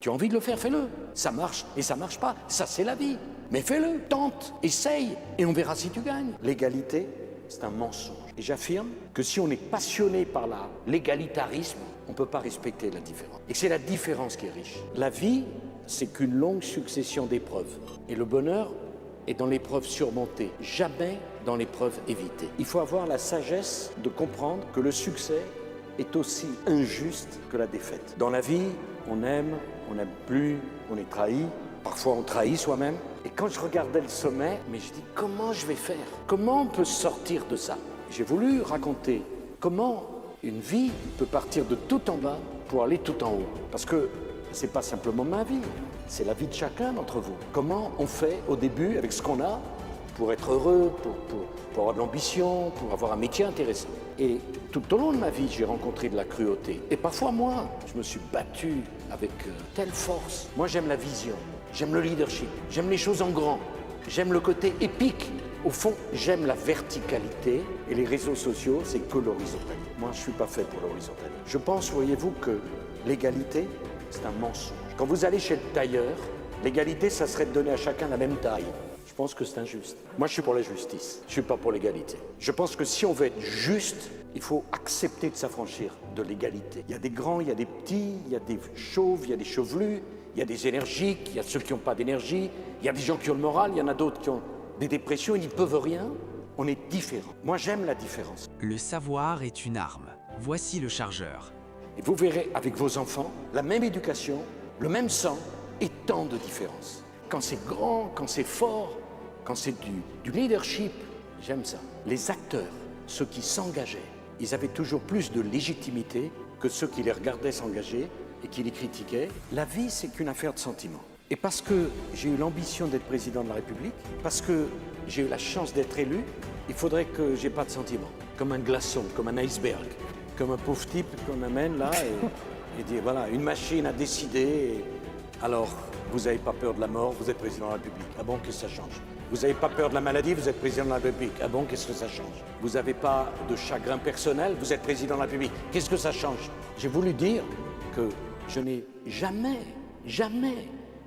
Tu as envie de le faire, fais-le. Ça marche et ça marche pas. Ça, c'est la vie. Mais fais-le, tente, essaye, et on verra si tu gagnes. L'égalité, c'est un mensonge. Et j'affirme que si on est passionné par l'égalitarisme, on ne peut pas respecter la différence. Et c'est la différence qui est riche. La vie, c'est qu'une longue succession d'épreuves. Et le bonheur est dans l'épreuve surmontée, jamais dans l'épreuve évitée. Il faut avoir la sagesse de comprendre que le succès est aussi injuste que la défaite. Dans la vie, on aime, on n'aime plus, on est trahi. Parfois, on trahit soi-même. Et quand je regardais le sommet, mais je dis, comment je vais faire? Comment on peut sortir de ça? J'ai voulu raconter comment une vie peut partir de tout en bas pour aller tout en haut. Parce que c'est pas simplement ma vie, c'est la vie de chacun d'entre vous. Comment on fait au début avec ce qu'on a pour être heureux, pour avoir de l'ambition, pour avoir un métier intéressant. Et tout au long de ma vie, j'ai rencontré de la cruauté. Et parfois, moi, je me suis battu avec telle force. Moi, j'aime la vision, j'aime le leadership, j'aime les choses en grand, j'aime le côté épique. Au fond, j'aime la verticalité et les réseaux sociaux, c'est que l'horizontalité. Moi, je ne suis pas fait pour l'horizontalité. Je pense, voyez-vous, que l'égalité, c'est un mensonge. Quand vous allez chez le tailleur, l'égalité, ça serait de donner à chacun la même taille. Je pense que c'est injuste. Moi, je suis pour la justice. Je ne suis pas pour l'égalité. Je pense que si on veut être juste, il faut accepter de s'affranchir de l'égalité. Il y a des grands, il y a des petits, il y a des chauves, il y a des chevelus, il y a des énergiques, il y a ceux qui n'ont pas d'énergie, il y a des gens qui ont le moral, il y en a d'autres qui ont des dépressions, ils n'y peuvent rien. On est différents. Moi, j'aime la différence. Le savoir est une arme. Voici le chargeur. Et vous verrez avec vos enfants la même éducation, le même sang et tant de différences. Quand c'est grand, quand c'est fort, quand c'est du leadership, j'aime ça. Les acteurs, ceux qui s'engageaient, ils avaient toujours plus de légitimité que ceux qui les regardaient s'engager et qui les critiquaient. La vie, c'est qu'une affaire de sentiments. Et parce que j'ai eu l'ambition d'être président de la République, parce que j'ai eu la chance d'être élu, il faudrait que j'ai pas de sentiments. Comme un glaçon, comme un iceberg, comme un pauvre type qu'on amène là et dit voilà, une machine a décidé. Alors, vous n'avez pas peur de la mort, vous êtes président de la République. Ah bon, qu'est-ce que ça change? Vous n'avez pas peur de la maladie, vous êtes président de la République. Ah bon, qu'est-ce que ça change? Vous n'avez pas de chagrin personnel, vous êtes président de la République. Qu'est-ce que ça change? J'ai voulu dire que je n'ai jamais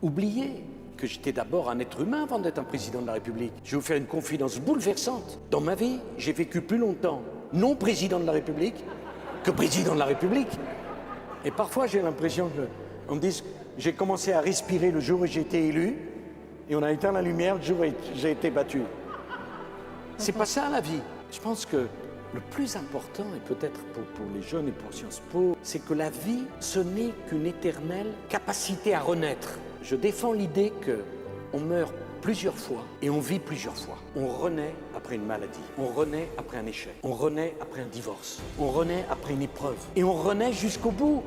oublié que j'étais d'abord un être humain avant d'être un président de la République. Je vais vous faire une confidence bouleversante. Dans ma vie, j'ai vécu plus longtemps non président de la République que président de la République. Et parfois, j'ai l'impression qu'on me dise j'ai commencé à respirer le jour où j'ai été élu et on a éteint la lumière le jour où j'ai été battu. C'est pas ça la vie. Je pense que le plus important, et peut-être pour les jeunes et pour Sciences Po, c'est que la vie, ce n'est qu'une éternelle capacité à renaître. Je défends l'idée qu'on meurt plusieurs fois et on vit plusieurs fois. On renaît après une maladie, on renaît après un échec, on renaît après un divorce, on renaît après une épreuve et on renaît jusqu'au bout.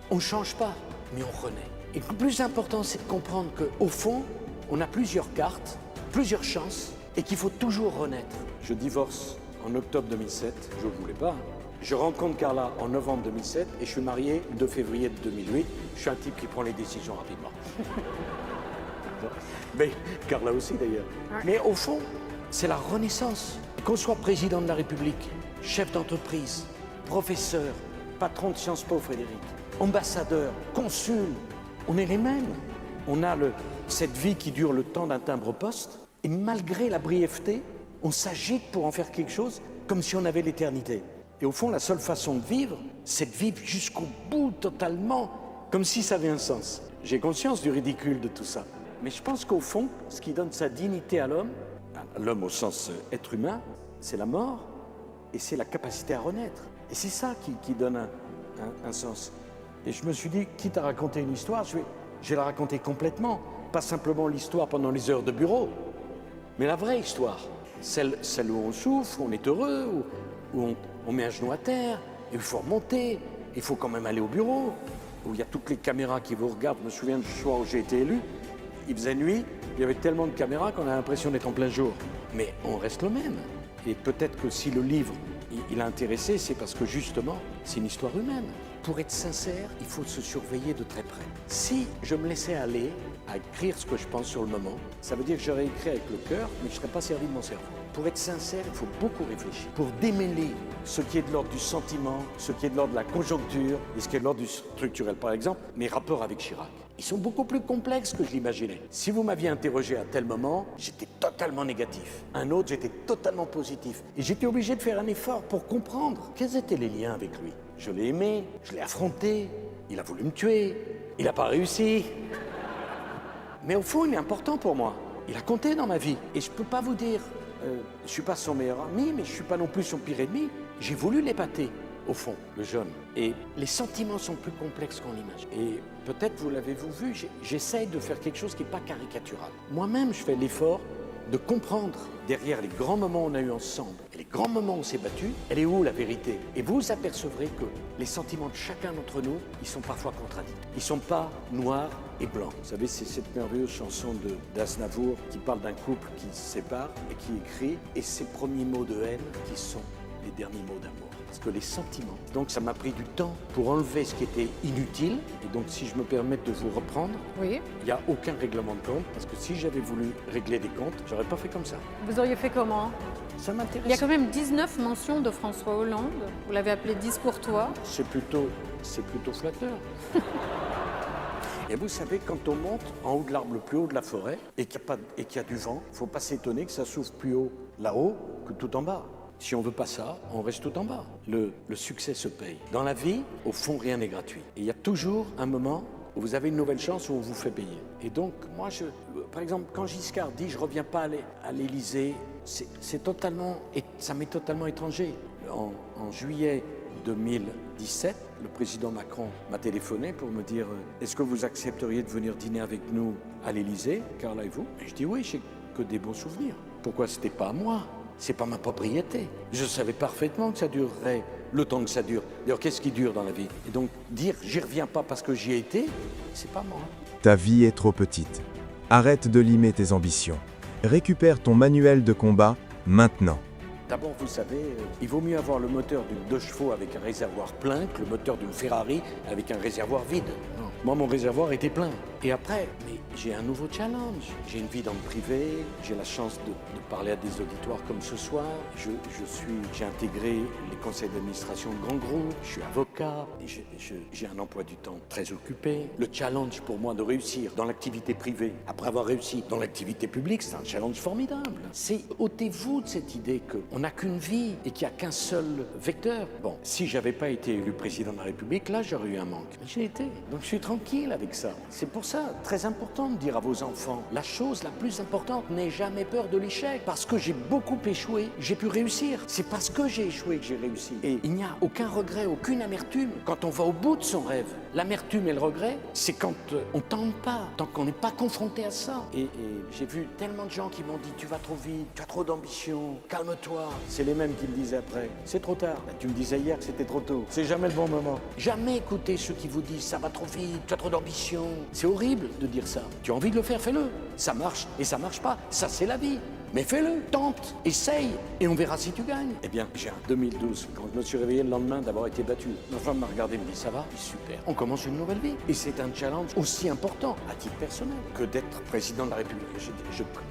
On ne change pas, mais on renaît. Et le plus important, c'est de comprendre qu'au fond, on a plusieurs cartes, plusieurs chances et qu'il faut toujours renaître. Je divorce en octobre 2007, je ne le voulais pas. Je rencontre Carla en novembre 2007 et je suis marié le 2 février 2008. Je suis un type qui prend les décisions rapidement. Mais Carla aussi d'ailleurs. Mais au fond, c'est la renaissance. Qu'on soit président de la République, chef d'entreprise, professeur, patron de Sciences Po Frédéric, ambassadeur, consul, on est les mêmes. On a cette vie qui dure le temps d'un timbre-poste et malgré la brièveté, on s'agite pour en faire quelque chose comme si on avait l'éternité. Et au fond, la seule façon de vivre, c'est de vivre jusqu'au bout totalement, comme si ça avait un sens. J'ai conscience du ridicule de tout ça. Mais je pense qu'au fond, ce qui donne sa dignité à l'homme au sens être humain, c'est la mort et c'est la capacité à renaître. Et c'est ça qui donne un sens. Et je me suis dit, quitte à raconter une histoire, je vais la raconter complètement. Pas simplement l'histoire pendant les heures de bureau, mais la vraie histoire. Celle où on souffre, où on est heureux, où on met un genou à terre, et il faut remonter, il faut quand même aller au bureau, où il y a toutes les caméras qui vous regardent. Je me souviens du soir où j'ai été élu, il faisait nuit, il y avait tellement de caméras qu'on a l'impression d'être en plein jour. Mais on reste le même. Et peut-être que si le livre, il a intéressé, c'est parce que justement, c'est une histoire humaine. Pour être sincère, il faut se surveiller de très près. Si je me laissais aller à écrire ce que je pense sur le moment, ça veut dire que j'aurais écrit avec le cœur, mais je ne serais pas servi de mon cerveau. Pour être sincère, il faut beaucoup réfléchir. Pour démêler ce qui est de l'ordre du sentiment, ce qui est de l'ordre de la conjoncture et ce qui est de l'ordre du structurel. Par exemple, mes rapports avec Chirac. Ils sont beaucoup plus complexes que je l'imaginais. Si vous m'aviez interrogé à tel moment, j'étais totalement négatif. Un autre, j'étais totalement positif. Et j'étais obligé de faire un effort pour comprendre quels étaient les liens avec lui. Je l'ai aimé, je l'ai affronté, il a voulu me tuer, il n'a pas réussi. Mais au fond, il est important pour moi. Il a compté dans ma vie. Et je ne peux pas vous dire, je ne suis pas son meilleur ami, mais je ne suis pas non plus son pire ennemi. J'ai voulu l'épater, au fond, le jeune. Et les sentiments sont plus complexes qu'on l'imagine. Et peut-être, vous l'avez-vous vu, j'essaye de faire quelque chose qui n'est pas caricatural. Moi-même, je fais l'effort de comprendre derrière les grands moments qu'on a eus ensemble et les grands moments où on s'est battu, elle est où la vérité? Et vous apercevrez que les sentiments de chacun d'entre nous, ils sont parfois contradictoires. Ils ne sont pas noirs et blancs. Vous savez, c'est cette merveilleuse chanson d'Aznavour qui parle d'un couple qui se sépare et qui écrit « Et ces premiers mots de haine qui sont les derniers mots d'amour ». Parce que les sentiments. Donc ça m'a pris du temps pour enlever ce qui était inutile. Et donc si je me permets de vous reprendre, Oui. il n'y a aucun règlement de compte. Parce que si j'avais voulu régler des comptes, j'aurais pas fait comme ça. Vous auriez fait comment? Ça m'intéresse. Il y a quand même 19 mentions de François Hollande. Vous l'avez appelé discourtois. C'est plutôt flatteur. Et vous savez, quand on monte en haut de l'arbre le plus haut de la forêt et qu'il y a du vent, il ne faut pas s'étonner que ça souffle plus haut là-haut que tout en bas. Si on ne veut pas ça, on reste tout en bas. Le succès se paye. Dans la vie, au fond, rien n'est gratuit. Et il y a toujours un moment où vous avez une nouvelle chance où on vous fait payer. Et donc, moi, par exemple, quand Giscard dit « je ne reviens pas à l'Élysée », ça m'est totalement étranger. En juillet 2017, le président Macron m'a téléphoné pour me dire « Est-ce que vous accepteriez de venir dîner avec nous à l'Élysée, Carla et vous ?» Et je dis « Oui, j'ai que des bons souvenirs. » Pourquoi c'était pas à moi? C'est pas ma propriété. Je savais parfaitement que ça durerait le temps que ça dure. D'ailleurs, qu'est-ce qui dure dans la vie? Et donc, dire « j'y reviens pas parce que j'y ai été », c'est pas moi. Ta vie est trop petite. Arrête de limer tes ambitions. Récupère ton manuel de combat maintenant. D'abord, vous savez, il vaut mieux avoir le moteur d'une 2 chevaux avec un réservoir plein que le moteur d'une Ferrari avec un réservoir vide. Non. Moi, mon réservoir était plein. Et après, mais j'ai un nouveau challenge. J'ai une vie dans le privé, j'ai la chance de parler à des auditoires comme ce soir. J'ai intégré les conseils d'administration de grands groupes, je suis avocat, et j'ai un emploi du temps très occupé. Le challenge pour moi de réussir dans l'activité privée, après avoir réussi dans l'activité publique, c'est un challenge formidable. Ôtez-vous de cette idée qu'on n'a qu'une vie et qu'il n'y a qu'un seul vecteur. Bon, si j'avais pas été élu président de la République, là j'aurais eu un manque. Mais j'ai été, donc je suis tranquille avec ça. C'est pour ça, très important de dire à vos enfants, la chose la plus importante, n'aie jamais peur de l'échec. Parce que j'ai beaucoup échoué, j'ai pu réussir. C'est parce que j'ai échoué que j'ai réussi. Et il n'y a aucun regret, aucune amertume quand on va au bout de son rêve. L'amertume et le regret, c'est quand on tente pas, tant qu'on n'est pas confronté à ça. Et j'ai vu tellement de gens qui m'ont dit, tu vas trop vite, tu as trop d'ambition, calme-toi. C'est les mêmes qui me disaient après, c'est trop tard. Ben, tu me disais hier que c'était trop tôt. C'est jamais le bon moment. Jamais écoutez ceux qui vous disent, ça va trop vite, tu as trop d'ambition. C'est horrible de dire ça. Tu as envie de le faire, fais-le. Ça marche et ça marche pas. Ça, c'est la vie. Mais fais-le, tente, essaye, et on verra si tu gagnes. Eh bien, j'ai en 2012, quand je me suis réveillé le lendemain d'avoir été battu, ma femme m'a regardé et me dit, ça va? Super, on commence une nouvelle vie. Et c'est un challenge aussi important, à titre personnel, que d'être président de la République.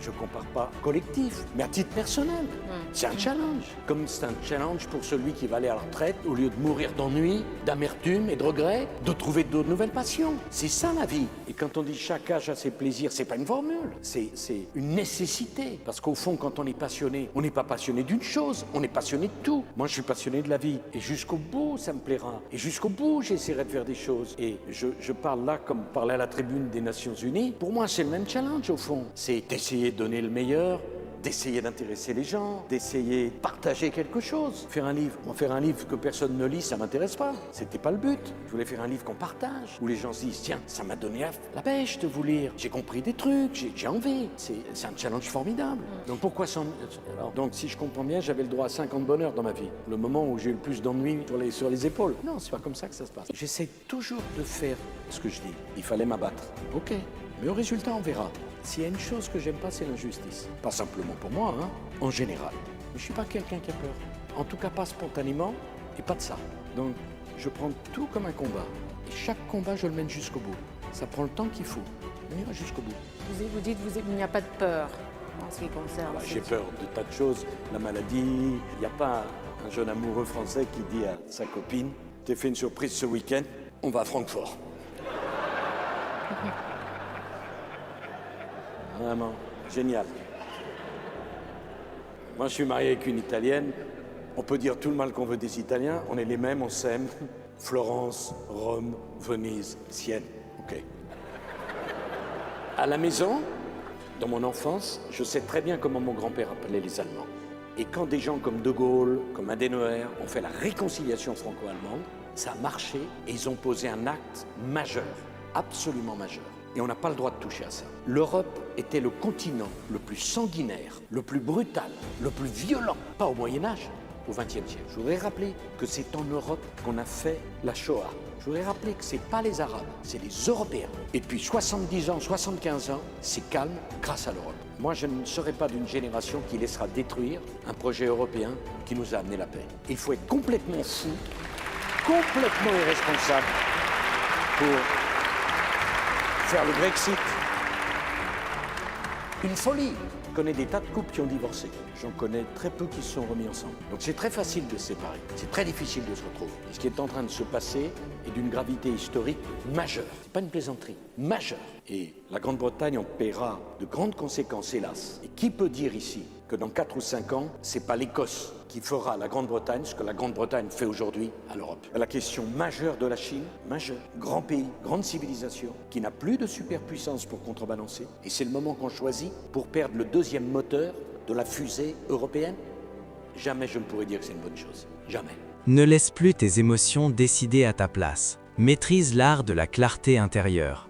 Je compare pas collectif, mais à titre personnel. C'est un challenge. Comme c'est un challenge pour celui qui va aller à la retraite, au lieu de mourir d'ennui, d'amertume et de regret, de trouver d'autres nouvelles passions. C'est ça la vie. Et quand on dit chaque âge a ses plaisirs, c'est pas une formule, c'est une nécessité. Parce qu'au fond, quand on est passionné, on n'est pas passionné d'une chose, on est passionné de tout. Moi, je suis passionné de la vie. Et jusqu'au bout, ça me plaira. Et jusqu'au bout, j'essaierai de faire des choses. Et je parle là comme parler à la tribune des Nations Unies. Pour moi, c'est le même challenge, au fond. C'est d'essayer de donner le meilleur, d'essayer d'intéresser les gens, d'essayer de partager quelque chose. Faire un livre, faire un livre que personne ne lit, ça m'intéresse pas. C'était pas le but. Je voulais faire un livre qu'on partage, où les gens se disent, tiens, ça m'a donné la pêche de vous lire. J'ai compris des trucs, j'ai envie. C'est un challenge formidable. Donc pourquoi donc si je comprends bien, j'avais le droit à 50 bonheurs dans ma vie. Le moment où j'ai eu le plus d'ennuis sur les épaules. Non, c'est pas comme ça que ça se passe. J'essaie toujours de faire ce que je dis. Il fallait m'abattre. Ok. Mais au résultat, on verra. S'il y a une chose que j'aime pas, c'est l'injustice. Pas simplement pour moi, hein, en général. Mais je suis pas quelqu'un qui a peur. En tout cas, pas spontanément et pas de ça. Donc, je prends tout comme un combat. Et chaque combat, je le mène jusqu'au bout. Ça prend le temps qu'il faut. On ira jusqu'au bout. Vous dites, il n'y a pas de peur. en ce qui concerne. J'ai peur de tas de choses, la maladie. Il n'y a pas un jeune amoureux français qui dit à sa copine « T'es fait une surprise ce week-end, on va à Francfort. » Vraiment, génial. Moi, je suis marié avec une Italienne. On peut dire tout le mal qu'on veut des Italiens. On est les mêmes, on s'aime. Florence, Rome, Venise, Sienne. OK. À la maison, dans mon enfance, je sais très bien comment mon grand-père appelait les Allemands. Et quand des gens comme De Gaulle, comme Adenauer ont fait la réconciliation franco-allemande, ça a marché et ils ont posé un acte majeur, absolument majeur. Et on n'a pas le droit de toucher à ça. L'Europe était le continent le plus sanguinaire, le plus brutal, le plus violent, pas au Moyen-Âge, au XXe siècle. Je voudrais rappeler que c'est en Europe qu'on a fait la Shoah. Je voudrais rappeler que ce n'est pas les Arabes, c'est les Européens. Et depuis 70 ans, 75 ans, c'est calme grâce à l'Europe. Moi, je ne serai pas d'une génération qui laissera détruire un projet européen qui nous a amené la paix. Il faut être complètement fou, complètement irresponsable pour faire le Brexit. Une folie. Je connais des tas de couples qui ont divorcé. J'en connais très peu qui se sont remis ensemble. Donc c'est très facile de se séparer. C'est très difficile de se retrouver. Et ce qui est en train de se passer est d'une gravité historique majeure. C'est pas une plaisanterie, majeure. Et la Grande-Bretagne en paiera de grandes conséquences, hélas. Et qui peut dire ici que dans 4 ou 5 ans, c'est pas l'Écosse qui fera à la Grande-Bretagne ce que la Grande-Bretagne fait aujourd'hui à l'Europe. La question majeure de la Chine, majeure, grand pays, grande civilisation, qui n'a plus de superpuissance pour contrebalancer. Et c'est le moment qu'on choisit pour perdre le deuxième moteur de la fusée européenne. Jamais je ne pourrais dire que c'est une bonne chose. Jamais. Ne laisse plus tes émotions décider à ta place. Maîtrise l'art de la clarté intérieure.